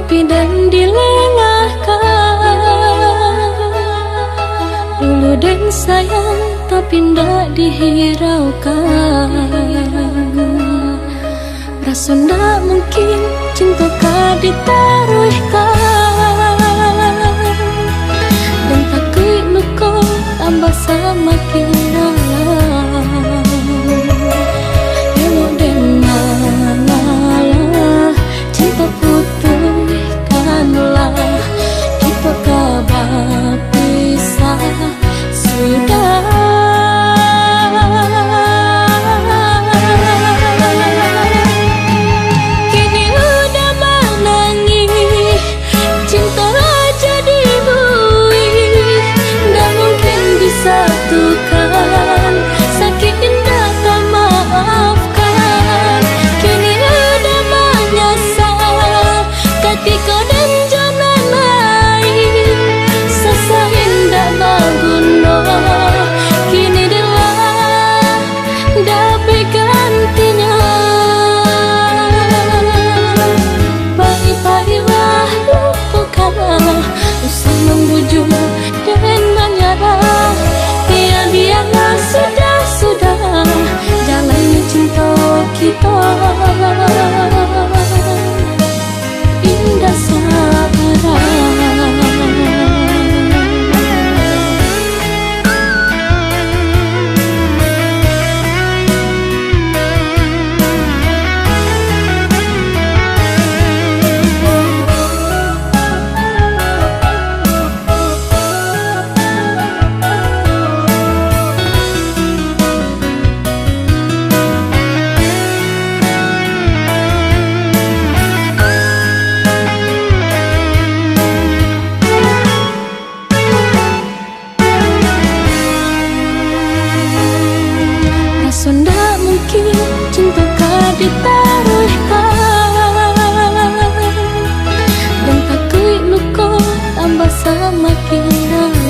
mimpi dan dilelahkan. Dulu dan sayang tapi ndak dihiraukan. Rasa ndak mungkin cinta kau ditaruhkan. Dan takut luka tambah semakin dalam. Elok dan malah cinta putuskanlah. Kita kabar pisah sudah. Satukan sakit indah tak maafkan. Kini udah menyesal ketika dan jalan lain. Sasa indah berguna. Kini adalah dapat gantinya. Baik-baiklah lupakanlah. Usah membujuk dan menyerah. Biarlah sudah jalani cinta kita. Indah sabar. Ndak mungkin cinta kau ditaruhkan. Dan takut luka tambah semakin dalam.